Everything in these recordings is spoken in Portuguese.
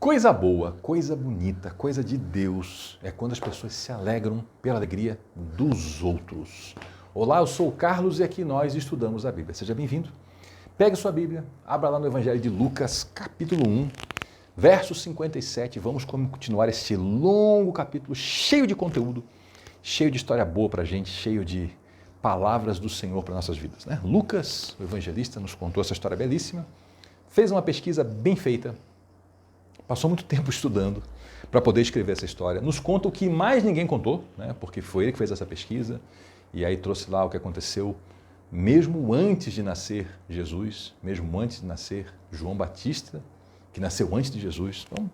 Coisa boa, coisa bonita, coisa de Deus é quando as pessoas se alegram pela alegria dos outros. Olá, eu sou o Carlos e aqui nós estudamos a Bíblia. Seja bem-vindo. Pegue sua Bíblia, abra lá no Evangelho de Lucas, capítulo 1, verso 57. Vamos continuar este longo capítulo cheio de conteúdo, cheio de história boa para a gente, cheio de palavras do Senhor para nossas vidas, né? Lucas, o evangelista, nos contou essa história belíssima, fez uma pesquisa bem feita, passou muito tempo estudando para poder escrever essa história. Nos conta o que mais ninguém contou, né? Porque foi ele que fez essa pesquisa e aí trouxe lá o que aconteceu mesmo antes de nascer Jesus, mesmo antes de nascer João Batista, que nasceu antes de Jesus. Então,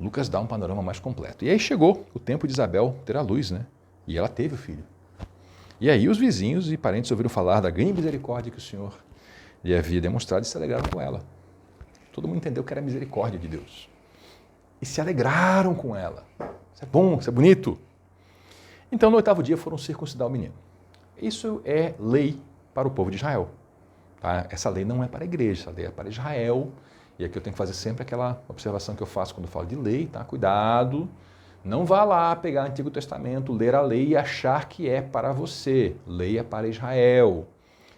Lucas dá um panorama mais completo. E aí chegou o tempo de Isabel ter a luz, né? E ela teve o filho. E aí os vizinhos e parentes ouviram falar da grande misericórdia que o Senhor lhe havia demonstrado e se alegraram com ela. Todo mundo entendeu que era a misericórdia de Deus. E se alegraram com ela. Isso é bom, isso é bonito. Então, no 8º dia, foram circuncidar o menino. Isso é lei para o povo de Israel. Tá? Essa lei não é para a igreja, essa lei é para Israel. E aqui eu tenho que fazer sempre aquela observação que eu faço quando eu falo de lei, tá? Cuidado. Não vá lá pegar o Antigo Testamento, ler a lei e achar que é para você. Lei é para Israel.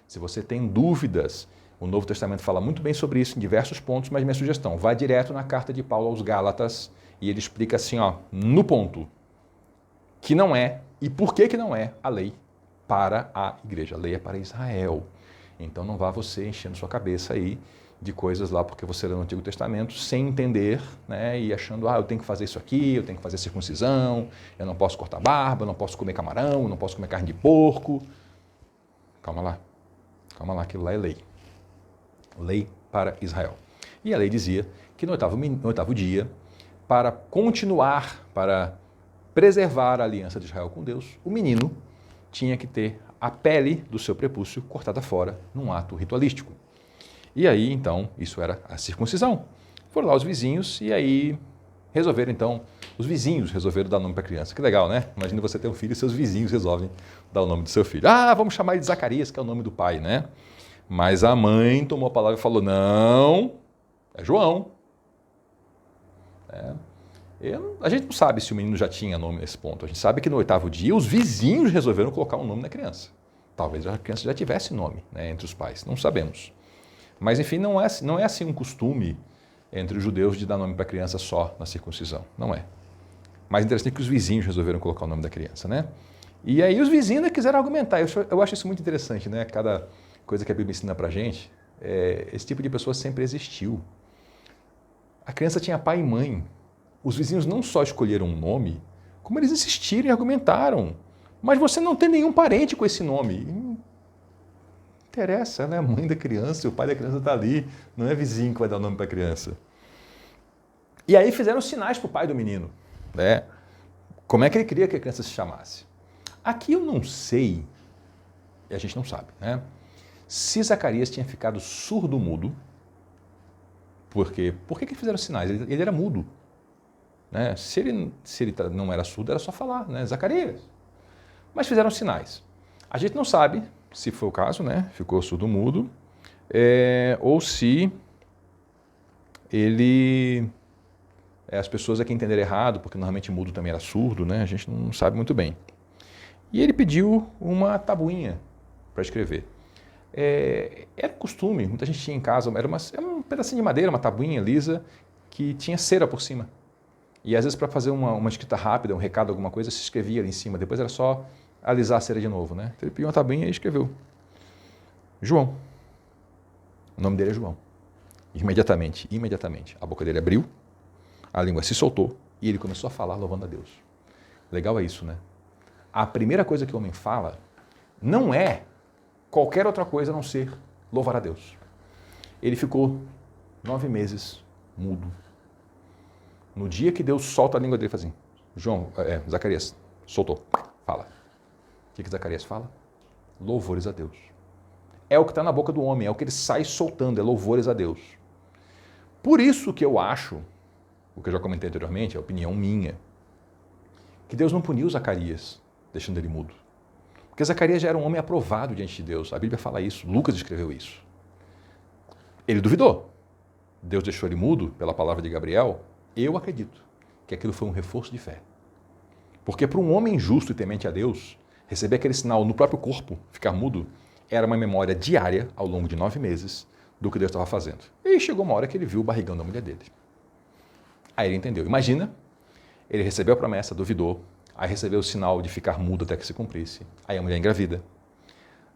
Se você tem dúvidas, o Novo Testamento fala muito bem sobre isso em diversos pontos, mas minha sugestão, vá direto na carta de Paulo aos Gálatas e ele explica assim, ó, no ponto, que não é e por que não é a lei para a igreja. A lei é para Israel. Então não vá você enchendo sua cabeça aí de coisas lá porque você lê no Antigo Testamento sem entender, né, e achando, eu tenho que fazer isso aqui, eu tenho que fazer circuncisão, eu não posso cortar barba, eu não posso comer camarão, eu não posso comer carne de porco. Calma lá, aquilo lá é lei. Lei para Israel. E a lei dizia que no 8º dia, para continuar, para preservar a aliança de Israel com Deus, o menino tinha que ter a pele do seu prepúcio cortada fora num ato ritualístico. E aí, então, isso era a circuncisão. Foram lá os vizinhos e aí os vizinhos resolveram dar nome para a criança. Que legal, né? Imagina você ter um filho e seus vizinhos resolvem dar o nome do seu filho. Vamos chamar ele de Zacarias, que é o nome do pai, né? Mas a mãe tomou a palavra e falou, não, é João. A gente não sabe se o menino já tinha nome nesse ponto. A gente sabe que no 8º dia os vizinhos resolveram colocar um nome na criança. Talvez a criança já tivesse nome, né, entre os pais, não sabemos. Mas enfim, não é assim um costume entre os judeus de dar nome para a criança só na circuncisão. Não é. Mais interessante é que os vizinhos resolveram colocar o nome da criança, né? E aí os vizinhos ainda quiseram argumentar. Eu acho isso muito interessante, né? Cada coisa que a Bíblia ensina para a gente, esse tipo de pessoa sempre existiu. A criança tinha pai e mãe. Os vizinhos não só escolheram um nome, como eles insistiram e argumentaram. Mas você não tem nenhum parente com esse nome. Não interessa, ela é a mãe da criança, o pai da criança está ali, não é vizinho que vai dar o nome para a criança. E aí fizeram sinais para o pai do menino, né? Como é que ele queria que a criança se chamasse? Aqui eu não sei, e a gente não sabe, né? Se Zacarias tinha ficado surdo-mudo, por que fizeram sinais? Ele era mudo. Né? Se ele não era surdo, era só falar, né? Zacarias. Mas fizeram sinais. A gente não sabe se foi o caso, né? Ficou surdo-mudo, ou se ele... as pessoas aqui entenderam errado, porque normalmente mudo também era surdo, né? A gente não sabe muito bem. E ele pediu uma tabuinha para escrever. Era costume, muita gente tinha em casa, era um pedacinho de madeira, uma tabuinha lisa, que tinha cera por cima. E às vezes para fazer uma escrita rápida, um recado, alguma coisa, se escrevia ali em cima, depois era só alisar a cera de novo, né? Então ele pediu uma tabuinha e escreveu. João. O nome dele é João. Imediatamente, a boca dele abriu, a língua se soltou e ele começou a falar louvando a Deus. Legal é isso, né? A primeira coisa que o homem fala não é qualquer outra coisa a não ser louvar a Deus. Ele ficou 9 meses mudo. No dia que Deus solta a língua dele, faz assim, Zacarias, soltou, fala. O que Zacarias fala? Louvores a Deus. É o que está na boca do homem, é o que ele sai soltando, é louvores a Deus. Por isso que eu acho, o que eu já comentei anteriormente, é opinião minha, que Deus não puniu Zacarias, deixando ele mudo. Porque Zacarias já era um homem aprovado diante de Deus. A Bíblia fala isso, Lucas escreveu isso. Ele duvidou. Deus deixou ele mudo pela palavra de Gabriel, Eu acredito que aquilo foi um reforço de fé. Porque para um homem justo e temente a Deus, receber aquele sinal no próprio corpo, ficar mudo, era uma memória diária, ao longo de 9 meses, do que Deus estava fazendo. E chegou uma hora que ele viu o barrigão da mulher dele. Aí ele entendeu. Imagina, ele recebeu a promessa, duvidou, aí recebeu o sinal de ficar mudo até que se cumprisse. Aí a mulher engravida.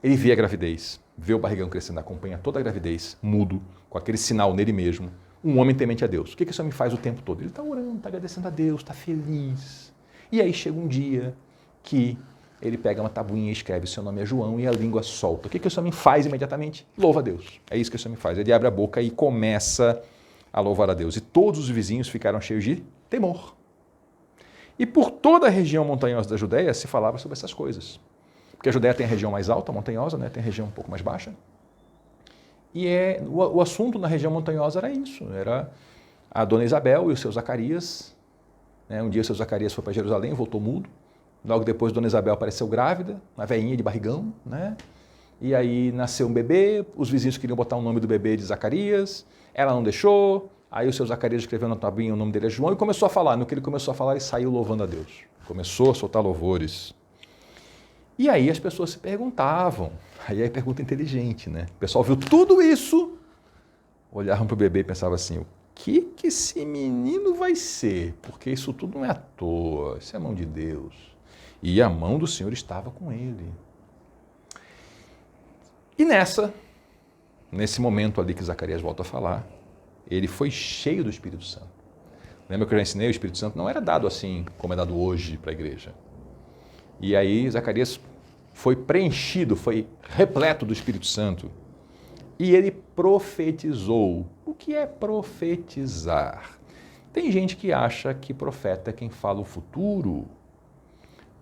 Ele vê a gravidez, vê o barrigão crescendo, acompanha toda a gravidez, mudo, com aquele sinal nele mesmo. Um homem temente a Deus. O que esse homem faz o tempo todo? Ele está orando, está agradecendo a Deus, está feliz. E aí chega um dia que ele pega uma tabuinha e escreve: seu nome é João, e a língua solta. O que esse homem faz imediatamente? Louva a Deus. É isso que esse homem faz. Ele abre a boca e começa a louvar a Deus. E todos os vizinhos ficaram cheios de temor. E por toda a região montanhosa da Judéia se falava sobre essas coisas. Porque a Judéia tem a região mais alta, montanhosa, né? Tem a região um pouco mais baixa. E o assunto na região montanhosa era isso. Era a dona Isabel e o seu Zacarias. Né? Um dia o seu Zacarias foi para Jerusalém, voltou mudo. Logo depois, dona Isabel apareceu grávida, uma velhinha de barrigão, né? E aí nasceu um bebê, os vizinhos queriam botar o nome do bebê de Zacarias, ela não deixou, aí o seu Zacarias escreveu na tabuinha, o nome dele é João, e começou a falar. No que ele começou a falar, ele saiu louvando a Deus. Começou a soltar louvores. E aí as pessoas se perguntavam, aí é pergunta inteligente, né? O pessoal viu tudo isso, olhavam para o bebê e pensavam assim: o que esse menino vai ser? Porque isso tudo não é à toa, isso é a mão de Deus. E a mão do Senhor estava com ele. E nesse momento ali que Zacarias volta a falar, ele foi cheio do Espírito Santo. Lembra que eu já ensinei? O Espírito Santo não era dado assim como é dado hoje para a igreja. E aí Zacarias foi preenchido, foi repleto do Espírito Santo. E ele profetizou. O que é profetizar? Tem gente que acha que profeta é quem fala o futuro.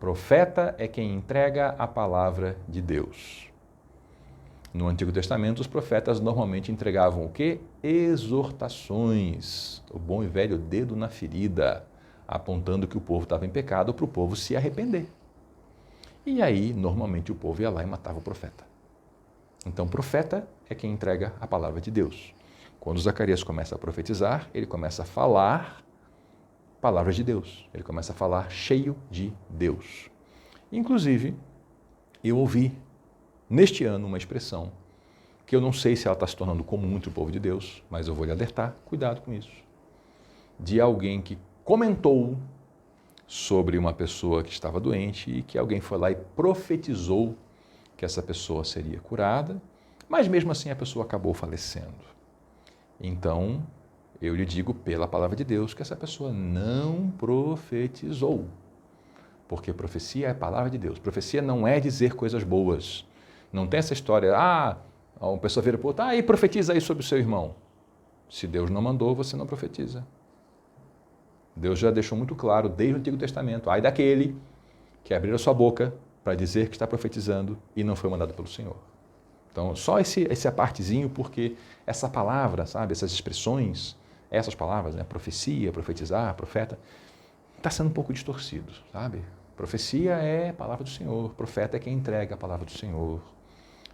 Profeta é quem entrega a palavra de Deus. No Antigo Testamento, os profetas normalmente entregavam o quê? Exortações, o bom e velho dedo na ferida, apontando que o povo estava em pecado para o povo se arrepender. E aí, normalmente, o povo ia lá e matava o profeta. Então, profeta é quem entrega a palavra de Deus. Quando Zacarias começa a profetizar, ele começa a falar palavras de Deus. Ele começa a falar cheio de Deus. Inclusive, eu ouvi neste ano uma expressão que eu não sei se ela está se tornando comum entre o povo de Deus, mas eu vou lhe alertar, cuidado com isso. De alguém que comentou sobre uma pessoa que estava doente e que alguém foi lá e profetizou que essa pessoa seria curada, mas mesmo assim a pessoa acabou falecendo. Então, eu lhe digo pela palavra de Deus que essa pessoa não profetizou. Porque profecia é a palavra de Deus. Profecia não é dizer coisas boas. Não tem essa história, uma pessoa vira para o outro, e profetiza aí sobre o seu irmão. Se Deus não mandou, você não profetiza. Deus já deixou muito claro desde o Antigo Testamento. Ai daquele que abrir a sua boca para dizer que está profetizando e não foi mandado pelo Senhor. Então, só esse apartezinho, porque essa palavra, sabe, essas expressões, essas palavras, né, profecia, profetizar, profeta, está sendo um pouco distorcido, sabe? Profecia é a palavra do Senhor, profeta é quem entrega a palavra do Senhor.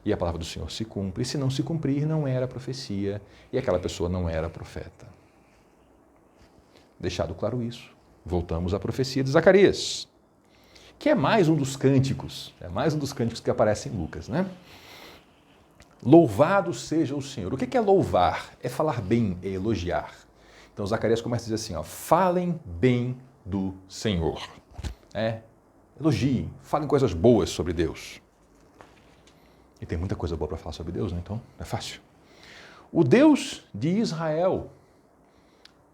E a palavra do Senhor se cumpre. E se não se cumprir, não era profecia, e aquela pessoa não era profeta. Deixado claro isso, voltamos à profecia de Zacarias, que é mais um dos cânticos, que aparece em Lucas, né? Louvado seja o Senhor. O que é louvar? É falar bem, é elogiar. Então Zacarias começa a dizer assim, falem bem do Senhor. Elogiem, falem coisas boas sobre Deus. E tem muita coisa boa para falar sobre Deus, né? Então é fácil. O Deus de Israel,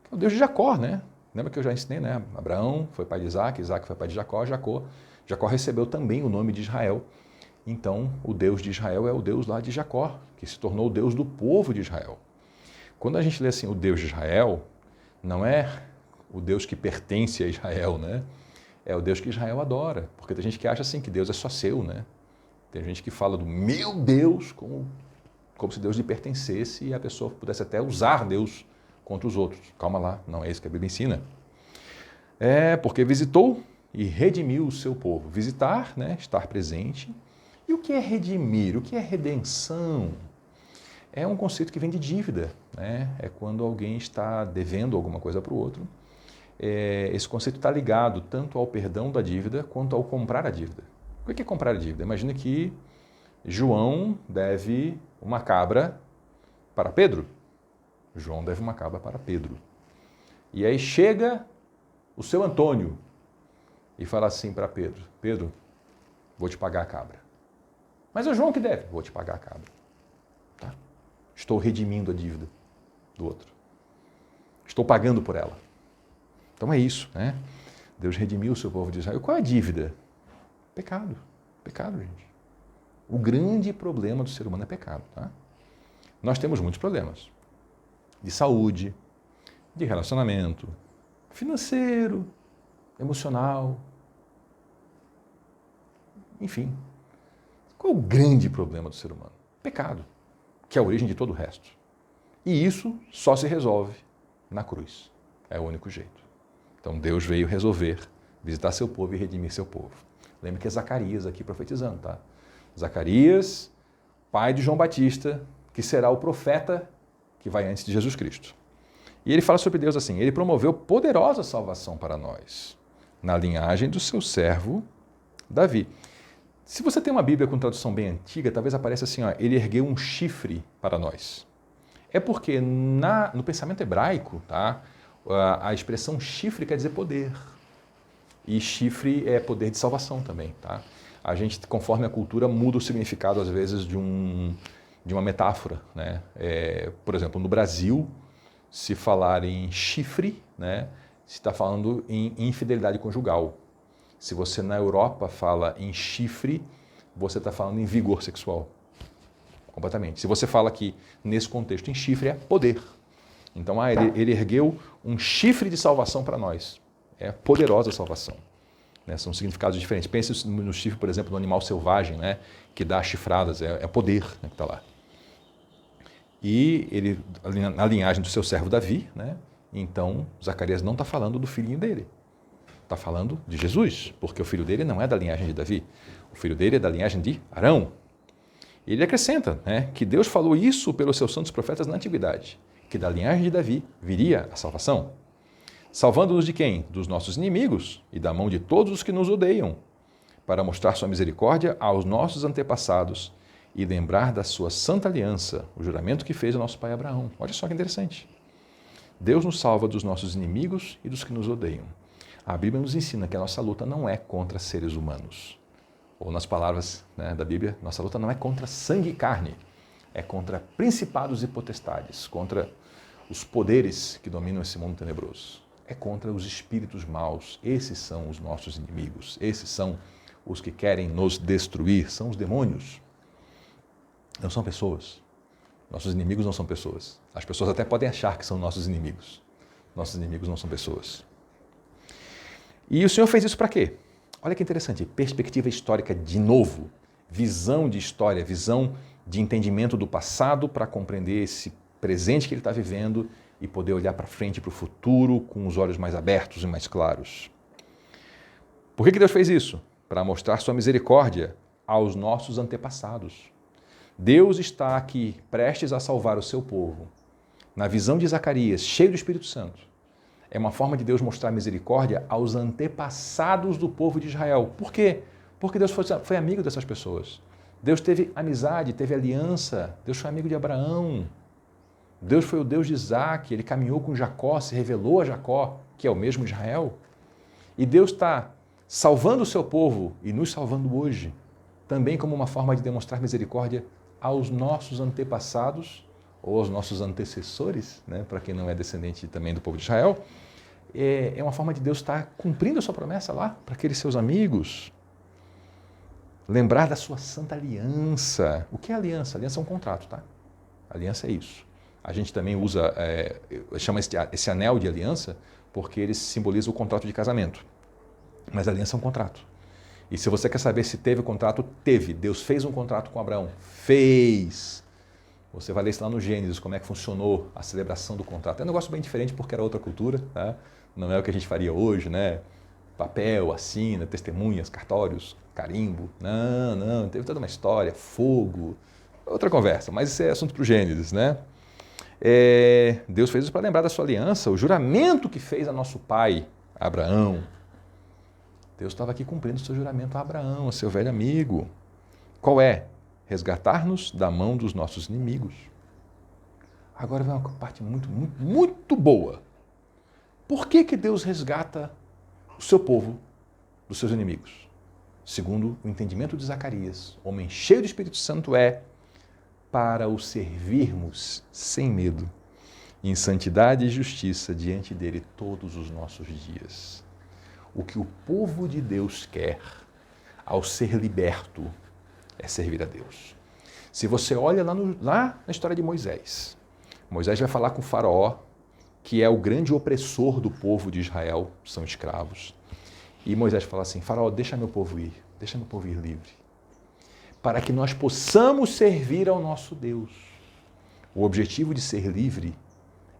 que é o Deus de Jacó, né? Lembra que eu já ensinei, né? Abraão foi pai de Isaac, Isaac foi pai de Jacó, Jacó recebeu também o nome de Israel. Então, o Deus de Israel é o Deus lá de Jacó, que se tornou o Deus do povo de Israel. Quando a gente lê assim, o Deus de Israel, não é o Deus que pertence a Israel, né? É o Deus que Israel adora, porque tem gente que acha assim que Deus é só seu, né? Tem gente que fala do meu Deus como se Deus lhe pertencesse e a pessoa pudesse até usar Deus contra os outros. Calma lá, não é isso que a Bíblia ensina. É porque visitou e redimiu o seu povo. Visitar, né? Estar presente. E o que é redimir? O que é redenção? é um conceito que vem de dívida, né? É quando alguém está devendo alguma coisa para o outro. Esse conceito está ligado tanto ao perdão da dívida quanto ao comprar a dívida. O que é comprar a dívida? Imagina que João deve uma cabra para Pedro. João deve uma cabra para Pedro. E aí chega o seu Antônio e fala assim para Pedro: Pedro, vou te pagar a cabra. Mas é o João que deve, vou te pagar a cabra. Tá? Estou redimindo a dívida do outro. Estou pagando por ela. Então é isso, né? Deus redimiu o seu povo de Israel. Qual é a dívida? Pecado. Pecado, gente. O grande problema do ser humano é pecado, tá? Nós temos muitos problemas. De saúde, de relacionamento, financeiro, emocional. Enfim. Qual é o grande problema do ser humano? Pecado, que é a origem de todo o resto. E isso só se resolve na cruz. É o único jeito. Então Deus veio resolver, visitar seu povo e redimir seu povo. Lembre que é Zacarias aqui profetizando, tá? Zacarias, pai de João Batista, que será o profeta que vai antes de Jesus Cristo. E ele fala sobre Deus assim: ele promoveu poderosa salvação para nós, na linhagem do seu servo Davi. Se você tem uma Bíblia com tradução bem antiga, talvez apareça assim, ó, ele ergueu um chifre para nós. É porque no pensamento hebraico, tá, a expressão chifre quer dizer poder. E chifre é poder de salvação também, tá? A gente, conforme a cultura, muda o significado, às vezes, de uma metáfora, né? Por exemplo, no Brasil, se falar em chifre, né, se está falando em infidelidade conjugal. Se você na Europa fala em chifre, você está falando em vigor sexual. Completamente. Se você fala aqui, nesse contexto, em chifre, é poder. Então, ele ergueu um chifre de salvação para nós. É poderosa salvação. Né? São significados diferentes. Pense no chifre, por exemplo, no animal selvagem, né, que dá chifradas. É poder, né, que está lá. E ele, na linhagem do seu servo Davi, né, então Zacarias não está falando do filhinho dele. Está falando de Jesus, porque o filho dele não é da linhagem de Davi. O filho dele é da linhagem de Arão. E ele acrescenta, né, que Deus falou isso pelos seus santos profetas na antiguidade, que da linhagem de Davi viria a salvação. Salvando-nos de quem? Dos nossos inimigos e da mão de todos os que nos odeiam, para mostrar sua misericórdia aos nossos antepassados e lembrar da sua santa aliança, o juramento que fez ao nosso pai Abraão. Olha só que interessante. Deus nos salva dos nossos inimigos e dos que nos odeiam. A Bíblia nos ensina que a nossa luta não é contra seres humanos. Ou nas palavras, né, da Bíblia, nossa luta não é contra sangue e carne, é contra principados e potestades, contra os poderes que dominam esse mundo tenebroso. É contra os espíritos maus. Esses são os nossos inimigos. Esses são os que querem nos destruir. São os demônios. Não são pessoas. Nossos inimigos não são pessoas. As pessoas até podem achar que são nossos inimigos. Nossos inimigos não são pessoas. E o Senhor fez isso para quê? Olha que interessante. Perspectiva histórica de novo. Visão de história, visão de entendimento do passado para compreender esse presente que ele está vivendo e poder olhar para frente, para o futuro, com os olhos mais abertos e mais claros. Por que Deus fez isso? Para mostrar sua misericórdia aos nossos antepassados. Deus está aqui prestes a salvar o seu povo. Na visão de Zacarias, cheio do Espírito Santo, é uma forma de Deus mostrar misericórdia aos antepassados do povo de Israel. Por quê? Porque Deus foi amigo dessas pessoas. Deus teve amizade, teve aliança. Deus foi amigo de Abraão. Deus foi o Deus de Isaac, ele caminhou com Jacó, se revelou a Jacó, que é o mesmo Israel. E Deus está salvando o seu povo e nos salvando hoje, também como uma forma de demonstrar misericórdia aos nossos antepassados, ou aos nossos antecessores, né, para quem não é descendente também do povo de Israel. É uma forma de Deus estar cumprindo a sua promessa lá, para aqueles seus amigos. Lembrar da sua santa aliança. O que é aliança? Aliança é um contrato, tá? Aliança é isso. A gente também usa, chama esse anel de aliança porque ele simboliza o contrato de casamento. Mas a aliança é um contrato. E se você quer saber se teve contrato, teve. Deus fez um contrato com Abraão. Fez. Você vai ler isso lá no Gênesis, como é que funcionou a celebração do contrato. É um negócio bem diferente porque era outra cultura, tá? Não é o que a gente faria hoje, né? Papel, assina, testemunhas, cartórios, carimbo. Não, teve toda uma história, fogo, outra conversa, mas isso é assunto para o Gênesis, né? Deus fez isso para lembrar da sua aliança, o juramento que fez a nosso pai, Abraão. Deus estava aqui cumprindo o seu juramento a Abraão, a seu velho amigo. Qual é? Resgatar-nos da mão dos nossos inimigos. Agora vem uma parte muito, muito, muito boa. Por que Deus resgata o seu povo dos seus inimigos? Segundo o entendimento de Zacarias, homem cheio do Espírito Santo, para o servirmos sem medo, em santidade e justiça diante dele todos os nossos dias. O que o povo de Deus quer ao ser liberto é servir a Deus. Se você olha lá na história de Moisés, Moisés vai falar com o faraó, que é o grande opressor do povo de Israel, são escravos. E Moisés fala assim, faraó, deixa meu povo ir livre, para que nós possamos servir ao nosso Deus. O objetivo de ser livre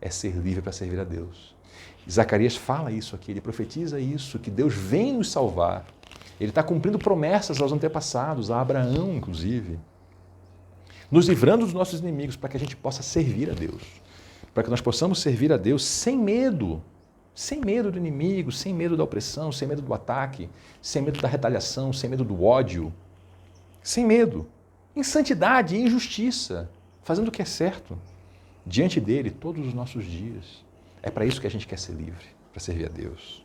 é ser livre para servir a Deus. E Zacarias fala isso aqui, ele profetiza isso, que Deus vem nos salvar. Ele está cumprindo promessas aos antepassados, a Abraão, inclusive, nos livrando dos nossos inimigos para que a gente possa servir a Deus, para que nós possamos servir a Deus sem medo do inimigo, sem medo da opressão, sem medo do ataque, sem medo da retaliação, sem medo do ódio, sem medo, em santidade, em justiça, fazendo o que é certo, diante dele todos os nossos dias. É para isso que a gente quer ser livre, para servir a Deus.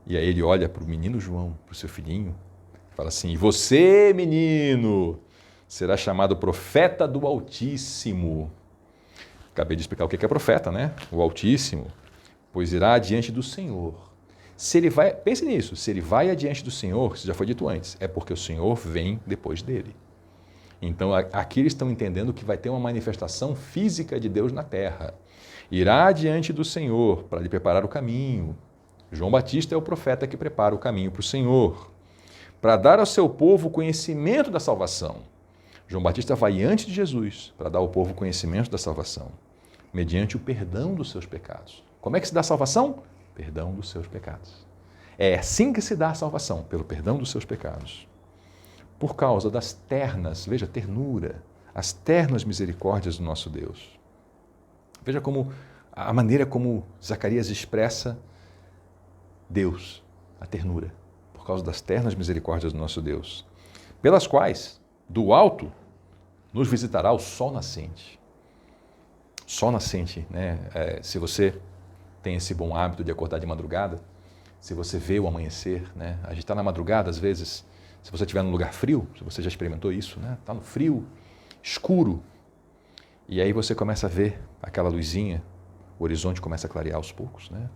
E aí ele olha para o menino João, para o seu filhinho, e fala assim, e você, menino, será chamado profeta do Altíssimo. Acabei de explicar o que é profeta, né? O Altíssimo, pois irá adiante do Senhor. Pense nisso, se ele vai adiante do Senhor, isso já foi dito antes, é porque o Senhor vem depois dele. Então aqui eles estão entendendo que vai ter uma manifestação física de Deus na terra. Irá adiante do Senhor para lhe preparar o caminho. João Batista é o profeta que prepara o caminho para o Senhor, para dar ao seu povo conhecimento da salvação. João Batista vai antes de Jesus para dar ao povo conhecimento da salvação, mediante o perdão dos seus pecados. Como é que se dá a salvação? Perdão dos seus pecados. É assim que se dá a salvação, pelo perdão dos seus pecados. Por causa das ternas, veja, ternura, as ternas misericórdias do nosso Deus. Veja como a maneira como Zacarias expressa Deus, a ternura, por causa das ternas misericórdias do nosso Deus, pelas quais, do alto, nos visitará o sol nascente. Sol nascente, né? Se você tem esse bom hábito de acordar de madrugada, se você vê o amanhecer, né? A gente está na madrugada, às vezes, se você estiver num lugar frio, se você já experimentou isso, né? Está no frio, escuro, e aí você começa a ver aquela luzinha, o horizonte começa a clarear aos poucos, né?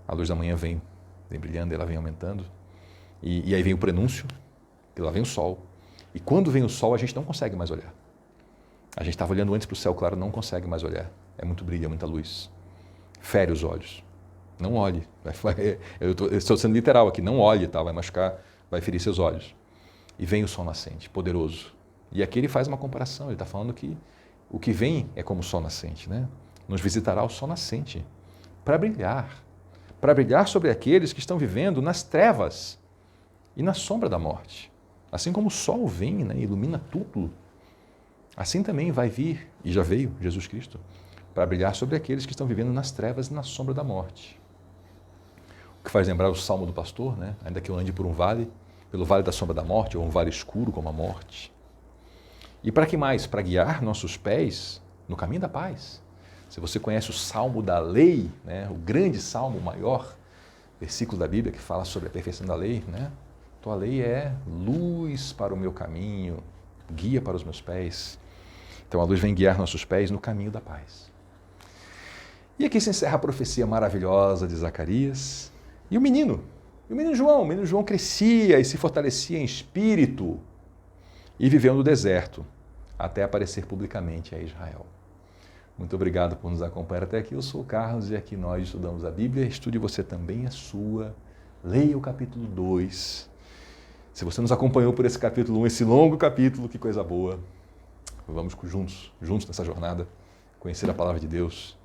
A luz da manhã vem brilhando, ela vem aumentando, e aí vem o prenúncio, e lá vem o sol. E quando vem o sol, a gente não consegue mais olhar. A gente estava olhando antes para o céu claro, não consegue mais olhar. É muito brilho, é muita luz. Fere os olhos. Não olhe. Eu estou sendo literal aqui, não olhe, tá? Vai machucar, vai ferir seus olhos. E vem o sol nascente, poderoso. E aqui ele faz uma comparação, ele está falando que o que vem é como o sol nascente, né? Nos visitará o sol nascente para brilhar sobre aqueles que estão vivendo nas trevas e na sombra da morte. Assim como o sol vem, né, e ilumina tudo, assim também vai vir, e já veio, Jesus Cristo, para brilhar sobre aqueles que estão vivendo nas trevas e na sombra da morte. O que faz lembrar o Salmo do pastor, né? Ainda que eu ande por um vale, pelo vale da sombra da morte, ou um vale escuro como a morte. E para que mais? Para guiar nossos pés no caminho da paz. Se você conhece o Salmo da Lei, né, o grande salmo, o maior versículo da Bíblia que fala sobre a perfeição da lei, né? Tua lei é luz para o meu caminho, guia para os meus pés. Então a luz vem guiar nossos pés no caminho da paz. E aqui se encerra a profecia maravilhosa de Zacarias. E o menino João crescia e se fortalecia em espírito e viveu no deserto até aparecer publicamente a Israel. Muito obrigado por nos acompanhar até aqui. Eu sou o Carlos e aqui nós estudamos a Bíblia. Estude você também a sua. Leia o capítulo 2. Se você nos acompanhou por esse capítulo 1, esse longo capítulo, que coisa boa. Vamos juntos nessa jornada, conhecer a palavra de Deus,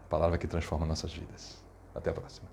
a palavra que transforma nossas vidas. Até a próxima.